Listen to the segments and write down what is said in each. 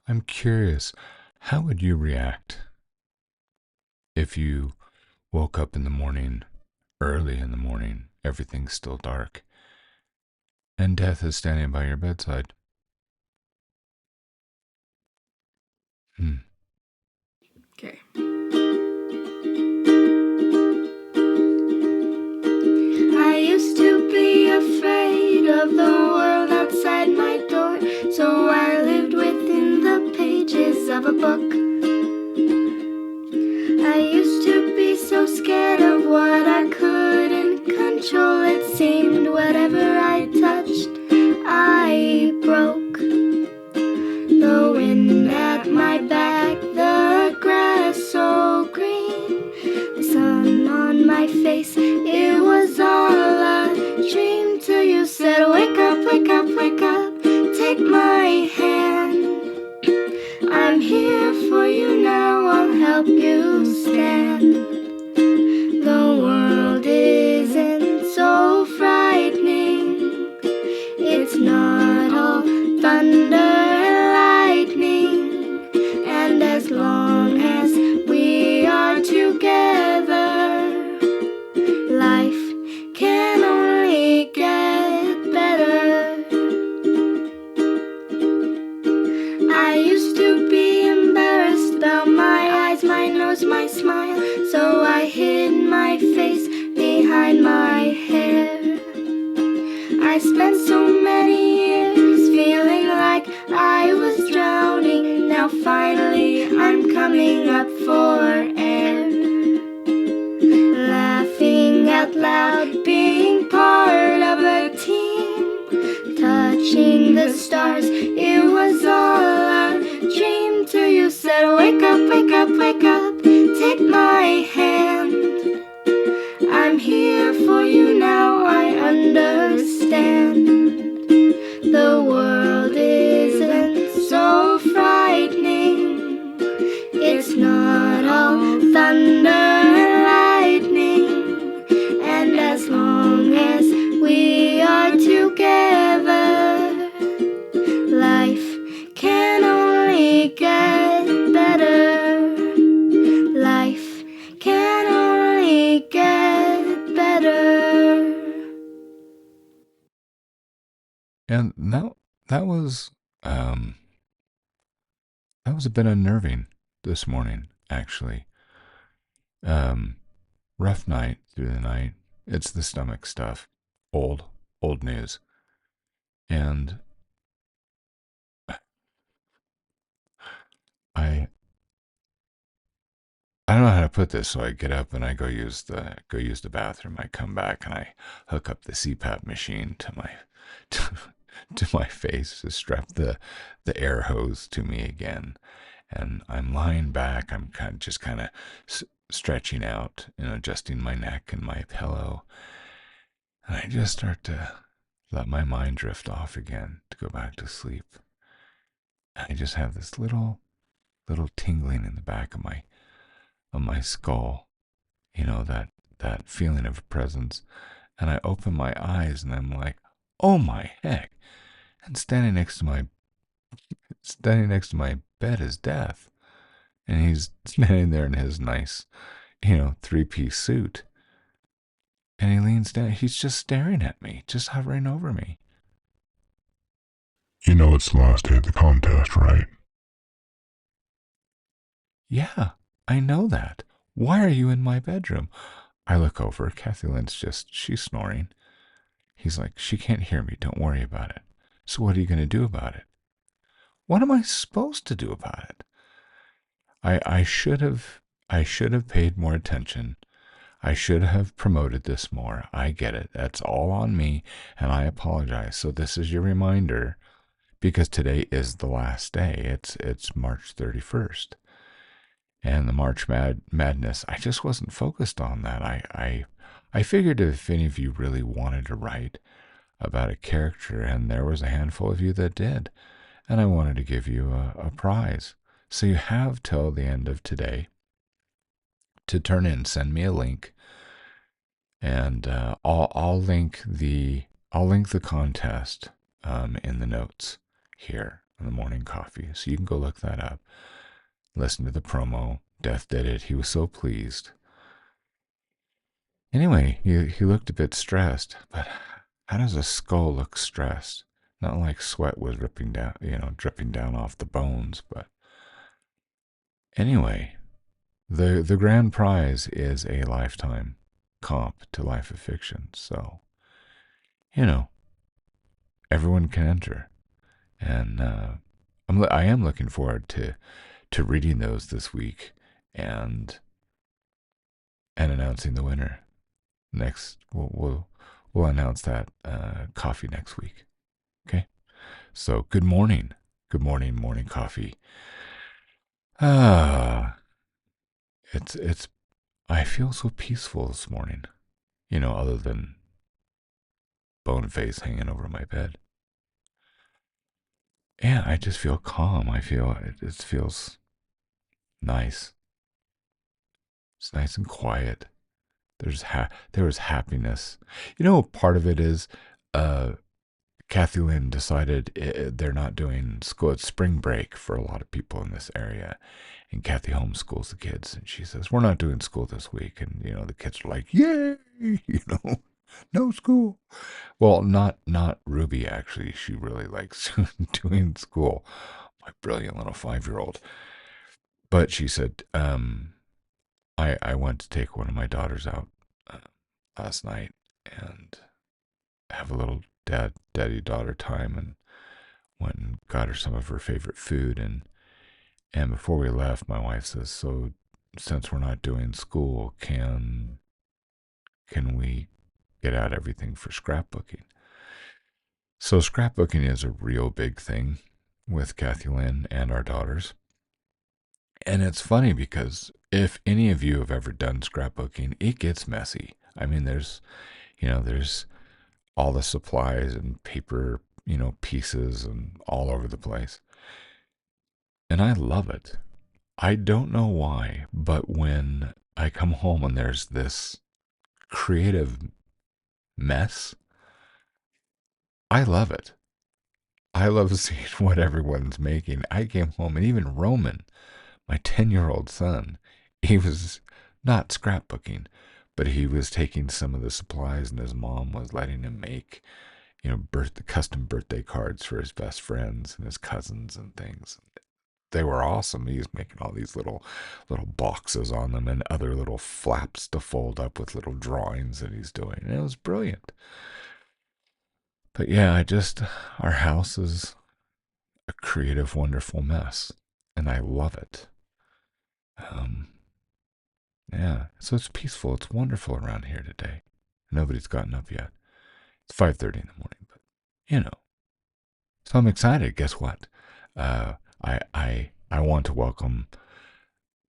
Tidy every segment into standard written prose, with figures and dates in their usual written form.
I'm curious, how would you react if you woke up in the morning, early in the morning, everything's still dark, and death is standing by your bedside? Hmm. Okay. I used to be afraid of the world outside my door, so I lived within the pages of a book. I used to be so scared of what I couldn't control. It seemed whatever I touched, I broke. The wind at my back, the grass so green, the sun on my face, it was all a dream. Till you said, wake up, wake up, wake up, take my hand. I'm here for you now, I'll help you stand. The world isn't so frightening, it's not all thunder and lightning. And as long as we are together, life can only get better. I used to be embarrassed about my eyes, my nose, my smile, so I hid my face behind my hair. I spent so many years feeling like I was drowning. Now finally I'm coming up for air. Laughing out loud, being part of a team, touching the stars, it was all a dream. Till you said, wake up, wake up, wake up, take my hand. I'm here for you now, I understand. The world isn't so frightening, it's not all thunder and lightning. And as long as we are together, life can only get better. Life can only get better. And um, that was a bit unnerving this morning, actually. Um, Rough night through the night. It's the stomach stuff. Old, old news. And I I don't know how to put this, so I get up and I go use the bathroom. I come back and I hook up the CPAP machine to my to, to my face to strap the air hose to me again. And I'm lying back. I'm kind of stretching out and adjusting my neck and my pillow. And I just start to let my mind drift off again to go back to sleep. I just have this little tingling in the back of my skull, that feeling of presence. And I open my eyes and I'm like, oh my heck. And standing next to my bed is Death. And he's standing there in his nice, three-piece suit. And he leans down. He's just staring at me, just hovering over me. You know it's the last day of the contest, right? Yeah, I know that. Why are you in my bedroom? I look over. Kathy Lynn's she's snoring. He's like, she can't hear me. Don't worry about it. So what are you going to do about it? What am I supposed to do about it? I should have paid more attention. I should have promoted this more. I get it. That's all on me, and I apologize. So this is your reminder, because today is the last day. It's March 31st. And the March Madness, I just wasn't focused on that. I figured if any of you really wanted to write about a character, and there was a handful of you that did, and I wanted to give you a prize. So you have till the end of today to turn in. Send me a link, and I'll link the contest in the notes here. on the morning coffee. So you can go look that up. Listen to the promo. Death did it. He was so pleased. Anyway, he looked a bit stressed, but how does a skull look stressed? Not like sweat was dripping down off the bones, but anyway, the grand prize is a lifetime comp to Life of Fiction. So, everyone can enter, and I am looking forward to reading those this week and announcing the winner next. We'll announce that coffee next week. Okay. So good morning, morning coffee. It's. I feel so peaceful this morning. Other than bone face hanging over my bed. Yeah, I just feel calm. I feel it feels nice. It's nice and quiet. There was happiness. Part of it is Kathy Lynn decided they're not doing school. It's spring break for a lot of people in this area. And Kathy homeschools the kids. And she says, we're not doing school this week. And, the kids are like, yay, no school. Well, not Ruby, actually. She really likes doing school. My brilliant little 5-year-old. But she said, I went to take one of my daughters out last night and have a little daddy-daughter time, and went and got her some of her favorite food. And before we left, my wife says, so since we're not doing school, can we get out everything for scrapbooking? So scrapbooking is a real big thing with Kathy Lynn and our daughters. And it's funny because if any of you have ever done scrapbooking, it gets messy. I mean, there's all the supplies and paper, pieces and all over the place. And I love it. I don't know why, but when I come home and there's this creative mess, I love it. I love seeing what everyone's making. I came home and even Roman, my 10-year-old son, he was not scrapbooking, but he was taking some of the supplies and his mom was letting him make, custom birthday cards for his best friends and his cousins and things. They were awesome. He was making all these little boxes on them and other little flaps to fold up with little drawings that he's doing. And it was brilliant. But yeah, our house is a creative, wonderful mess. And I love it. Yeah, so it's peaceful. It's wonderful around here today. Nobody's gotten up yet. It's 5:30 in the morning, but So I'm excited. Guess what? I want to welcome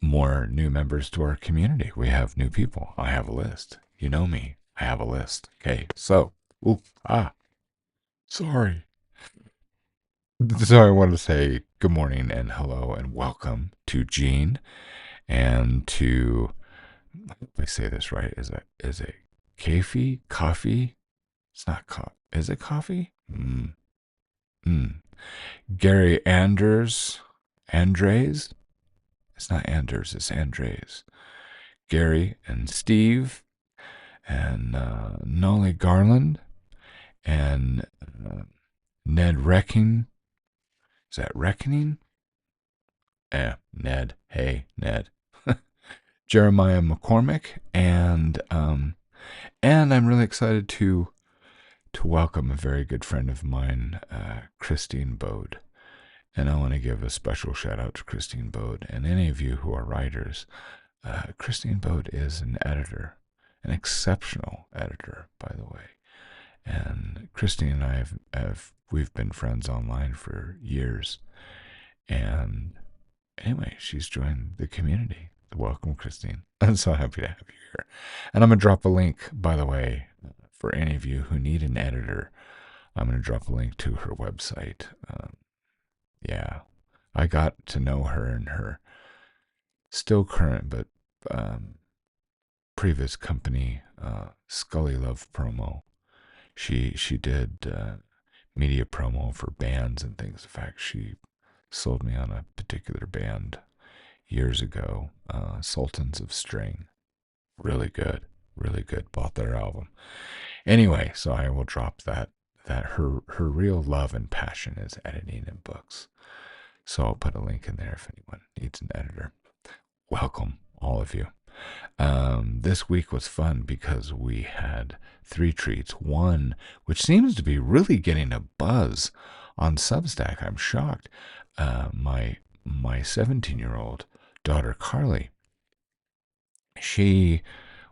more new members to our community. We have new people. I have a list. You know me. I have a list. Okay, so sorry. So I want to say good morning and hello and welcome to Jean and to, I hope I say this right. Is it coffee? It's not coffee. Is it coffee? Gary Andres. It's not Anders, it's Andres. Gary and Steve and Nolly Garland and Ned Recking. Is that Reckoning? Ned. Hey, Ned. Jeremiah McCormick, and I'm really excited to welcome a very good friend of mine, Christine Bode. And I want to give a special shout out to Christine Bode and any of you who are writers. Christine Bode is an editor, an exceptional editor, by the way. And Christine and I we've been friends online for years. And anyway, she's joined the community. Welcome, Christine. I'm so happy to have you here. And I'm going to drop a link, by the way, for any of you who need an editor. I'm going to drop a link to her website. Yeah, I got to know her in her still current but previous company, Scully Love Promo. She did media promo for bands and things. In fact, she sold me on a particular band years ago, Sultans of String. Really good, really good. Bought their album. Anyway, so I will drop that. That her real love and passion is editing and books. So I'll put a link in there if anyone needs an editor. Welcome, all of you. This week was fun because we had 3 treats. One, which seems to be really getting a buzz on Substack. I'm shocked. My 17-year-old daughter Carly, she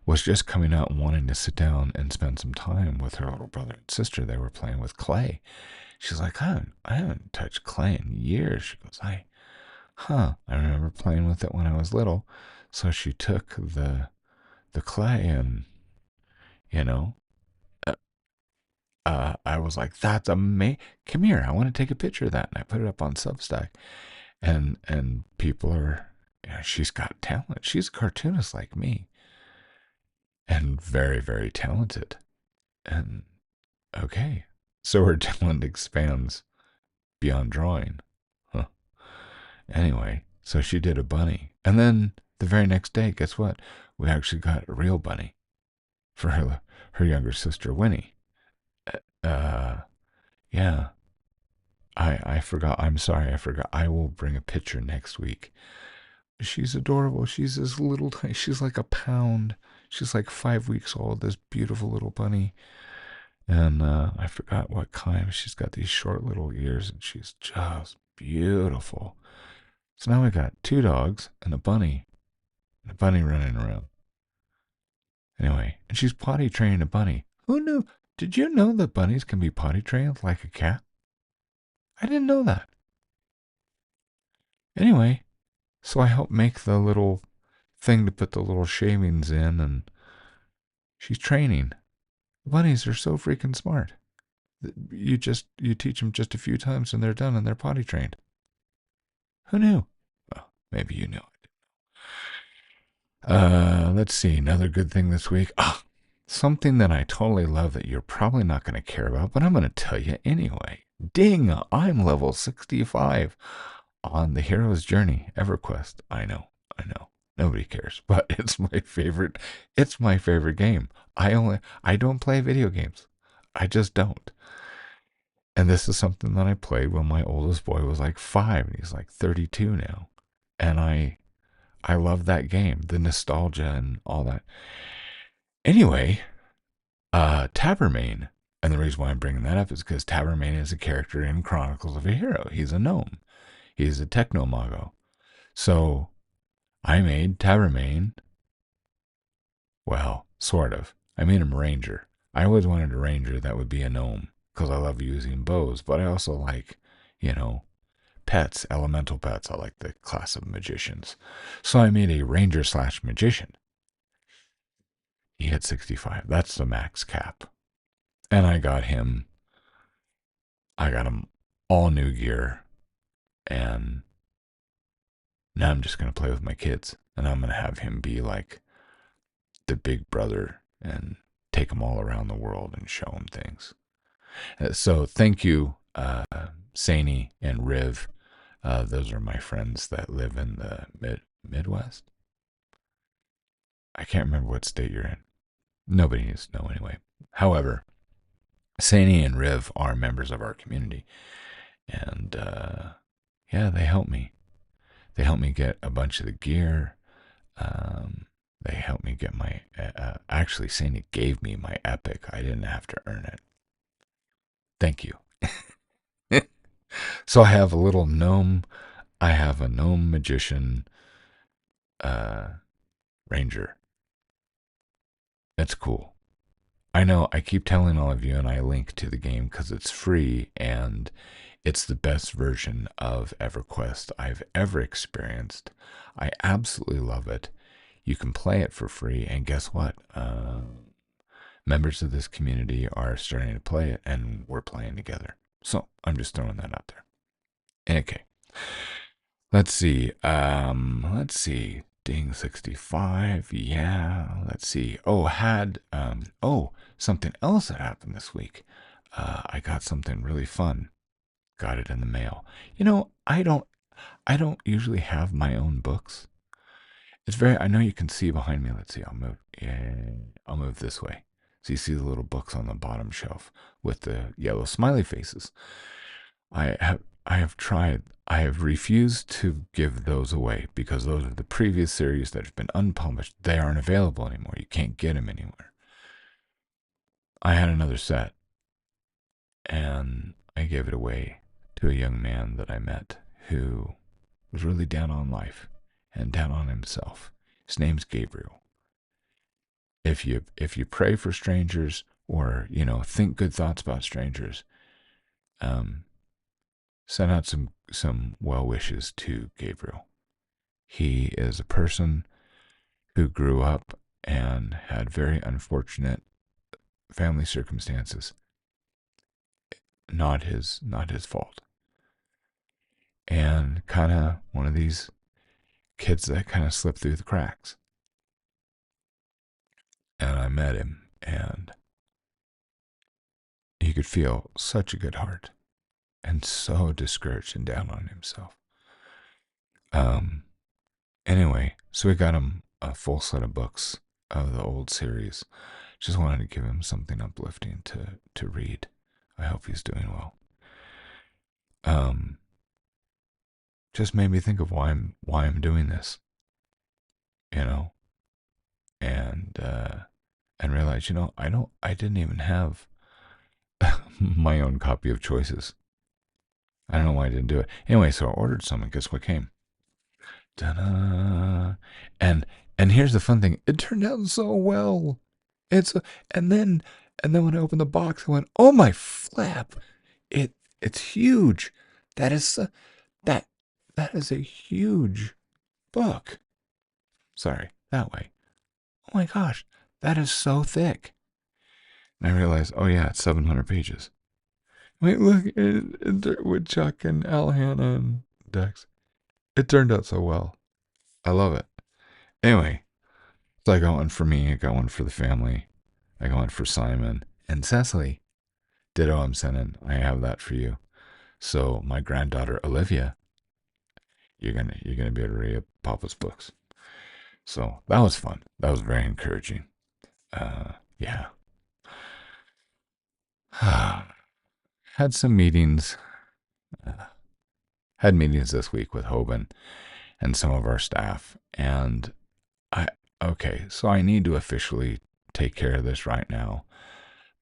was just coming out and wanting to sit down and spend some time with her little brother and sister. They were playing with clay. She's like, I haven't touched clay in years. She goes, I remember playing with it when I was little. So she took the clay and, you know, I was like, that's amazing. Come here, I want to take a picture of that. And I put it up on Substack. And people are, she's got talent. She's a cartoonist like me. And very, very talented. And okay. So her talent expands beyond drawing. Huh. Anyway, so she did a bunny. And then the very next day, guess what? We actually got a real bunny for her younger sister, Winnie. Yeah. I forgot. I'm sorry, I forgot. I will bring a picture next week. She's adorable. She's this little tiny, she's like a pound. She's like 5 weeks old, this beautiful little bunny. And I forgot what kind. She's got these short little ears, and she's just beautiful. So now we got 2 dogs and a bunny running around. Anyway, and she's potty training a bunny. Who knew? Did you know that bunnies can be potty trained like a cat? I didn't know that. Anyway, so I helped make the little thing to put the little shavings in, and she's training. Bunnies are so freaking smart. You teach them just a few times and they're done and they're potty trained. Who knew? Well, maybe you knew it. Let's see, another good thing this week. Something that I totally love that you're probably not going to care about, but I'm going to tell you anyway. Ding! I'm level 65 on the Hero's Journey EverQuest. I know. Nobody cares, but it's my favorite. It's my favorite game. I don't play video games. I just don't. And this is something that I played when my oldest boy was like 5 and he's like 32 now. And I love that game, the nostalgia and all that. Anyway, Tabermain. And the reason why I'm bringing that up is because Tabermain is a character in Chronicles of a Hero. He's a gnome. He's a technomago. So I made Tabermain, well, sort of. I made him ranger. I always wanted a ranger that would be a gnome because I love using bows, but I also like, pets, elemental pets. I like the class of magicians. So I made a ranger / magician. He hit 65. That's the max cap. And I got him all new gear, and now I'm just going to play with my kids, and I'm going to have him be like the big brother and take them all around the world and show them things. So thank you, Sani and Riv. Those are my friends that live in the Midwest. I can't remember what state you're in. Nobody needs to know anyway. However, Sani and Riv are members of our community. And they help me. They helped me get a bunch of the gear. They helped me get my... actually, Sani gave me my epic. I didn't have to earn it. Thank you. So I have a little gnome. I have a gnome magician ranger. That's cool. I know I keep telling all of you, and I link to the game because it's free and it's the best version of EverQuest I've ever experienced. I absolutely love it. You can play it for free, and guess what? Members of this community are starting to play it, and we're playing together. So I'm just throwing that out there. Okay. Let's see. Ding 65. Yeah. Let's see. Something else that happened this week. I got something really fun. Got it in the mail. You know, I don't usually have my own books. It's very. I know you can see behind me. Let's see. I'll move. Yeah, I'll move this way. So you see the little books on the bottom shelf with the yellow smiley faces. I have tried. I have refused to give those away because those are the previous series that have been unpublished. They aren't available anymore. You can't get them anywhere. I had another set, and I gave it away to a young man that I met who was really down on life and down on himself. His name's Gabriel. If you pray for strangers, or think good thoughts about strangers, send out some well wishes to Gabriel. He is a person who grew up and had very unfortunate family circumstances. Not his fault. And kind of one of these kids that kind of slipped through the cracks. And I met him, and he could feel such a good heart and so discouraged and down on himself. Anyway, so we got him a full set of books of the old series. Just wanted to give him something uplifting to read. I hope he's doing well. Just made me think of why I'm doing this, and realize, I didn't even have my own copy of Choices. I don't know why I didn't do it. Anyway, so I ordered some, and guess what came? Ta-da! And here's the fun thing. It turned out so well. And then when I opened the box, I went, "Oh my flap! It's huge. That is that is a huge book." Sorry, that way. Oh my gosh, that is so thick. And I realized, oh yeah, it's 700 pages. Wait, look, with Chuck and Al Hannah and Dex. It turned out so well. I love it. Anyway, so I got one for me. I got one for the family. I got one for Simon and Cecily. Ditto, I'm sending. I have that for you. So my granddaughter Olivia, you're gonna be able to read Papa's books. So that was fun. That was very encouraging. Yeah. Had some meetings. Had meetings this week with Hoban and some of our staff, and so I need to officially take care of this right now.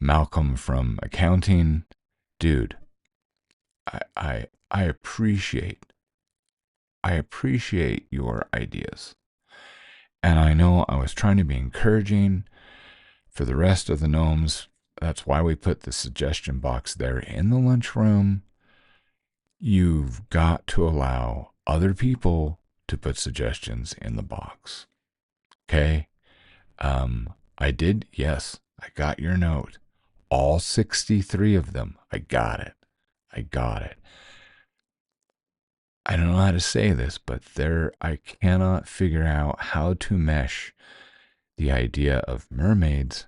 Malcolm from accounting, dude, I appreciate your ideas. And I know I was trying to be encouraging for the rest of the gnomes. That's why we put the suggestion box there in the lunchroom. You've got to allow other people to put suggestions in the box. Okay? I did, yes, I got your note. All 63 of them. I got it. I don't know how to say this, but I cannot figure out how to mesh the idea of mermaids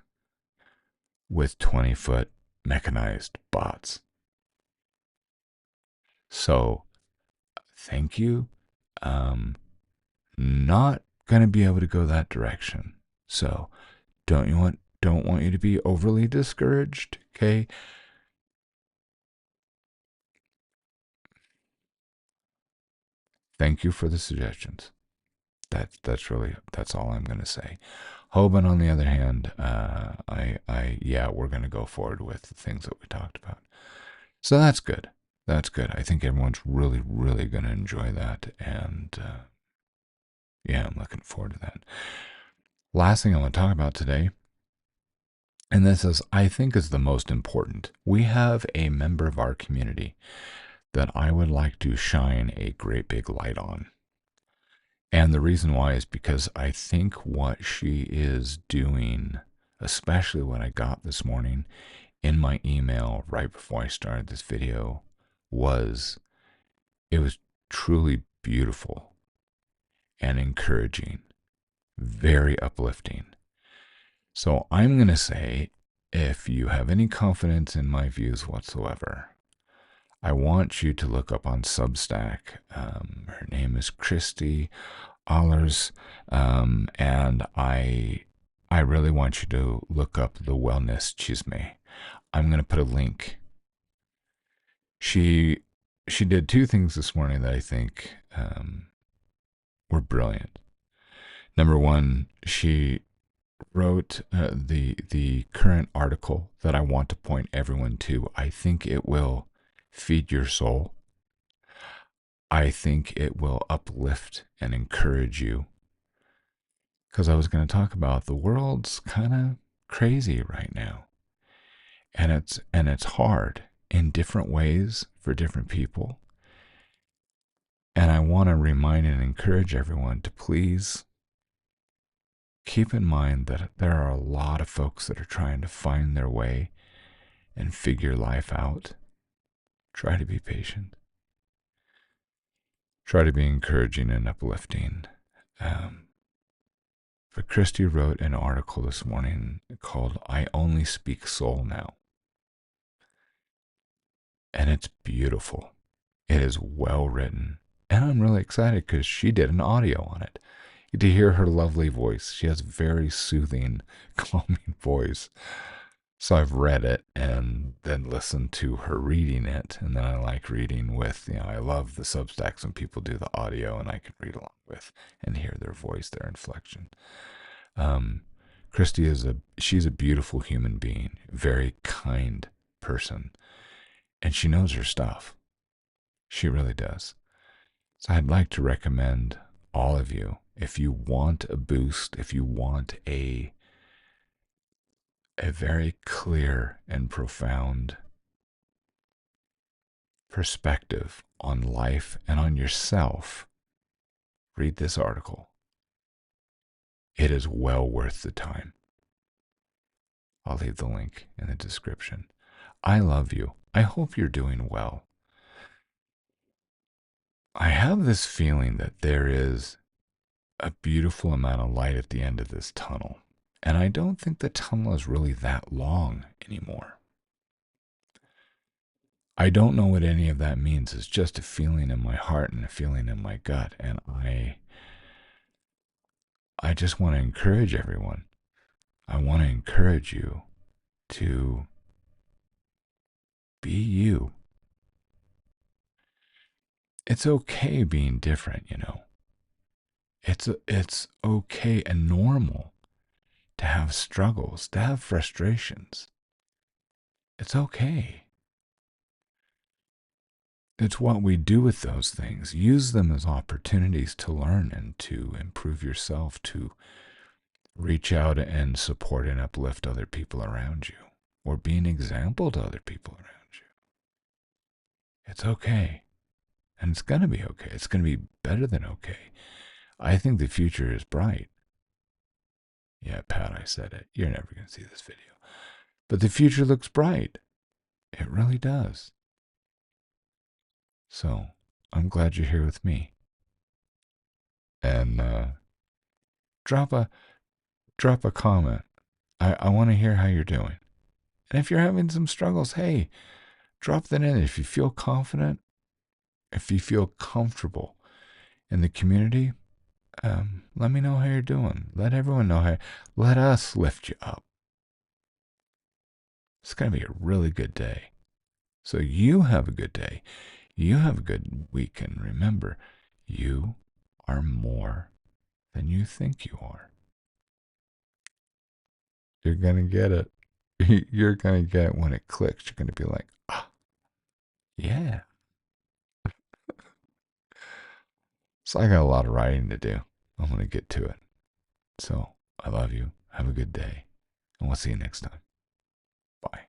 with 20-foot mechanized bots. So, thank you. Not going to be able to go that direction. So, don't want you to be overly discouraged, okay? Thank you for the suggestions. That's all I'm going to say. Hoban, on the other hand, we're going to go forward with the things that we talked about. So that's good. I think everyone's really, really going to enjoy that. And I'm looking forward to that. Last thing I want to talk about today, and this is, I think, is the most important. We have a member of our community that I would like to shine a great big light on. And the reason why is because I think what she is doing, especially what I got this morning in my email right before I started this video, was truly beautiful and encouraging, very uplifting. So I'm going to say if you have any confidence in my views whatsoever, I want you to look up on Substack. Her name is Kristie Alers, and I really want you to look up the Wellness Chisme. I'm going to put a link. She did two things this morning that I think were brilliant. Number one, she wrote the current article that I want to point everyone to. I think it will feed your soul. I think it will uplift and encourage you. Because I was going to talk about the world's kind of crazy right now. And it's hard in different ways for different people. And I want to remind and encourage everyone to please keep in mind that there are a lot of folks that are trying to find their way and figure life out. Try to be patient. Try to be encouraging and uplifting. But Kristie wrote an article this morning called I Only Speak Soul Now. And it's beautiful. It is well written. And I'm really excited because she did an audio on it. You get to hear her lovely voice. She has a very soothing, calming voice. So I've read it and then listened to her reading it. And then I like reading with, I love the Substacks when people do the audio and I can read along with and hear their voice, their inflection. Kristie she's a beautiful human being, very kind person. And she knows her stuff. She really does. So I'd like to recommend all of you, if you want a boost, if you want a very clear and profound perspective on life and on yourself, read this article. It is well worth the time. I'll leave the link in the description. I love you. I hope you're doing well. I have this feeling that there is a beautiful amount of light at the end of this tunnel. And I don't think the tunnel is really that long anymore. I don't know what any of that means. It's just a feeling in my heart and a feeling in my gut. And I just want to encourage everyone. I want to encourage you to be you. It's okay being different, It's okay and normal to have struggles, to have frustrations. It's okay. It's what we do with those things. Use them as opportunities to learn and to improve yourself, to reach out and support and uplift other people around you, or be an example to other people around you. It's okay. And it's going to be okay. It's going to be better than okay. I think the future is bright. Yeah, Pat, I said it. You're never going to see this video. But the future looks bright. It really does. So, I'm glad you're here with me. And drop a comment. I want to hear how you're doing. And if you're having some struggles, hey, drop that in. If you feel confident, if you feel comfortable in the community, let me know how you're doing. Let everyone know how. Let us lift you up. It's going to be a really good day. So you have a good day. You have a good week. And remember, you are more than you think you are. You're going to get it. You're going to get it when it clicks. You're going to be like, yeah. So I got a lot of writing to do. I'm going to get to it. So I love you. Have a good day. And we'll see you next time. Bye.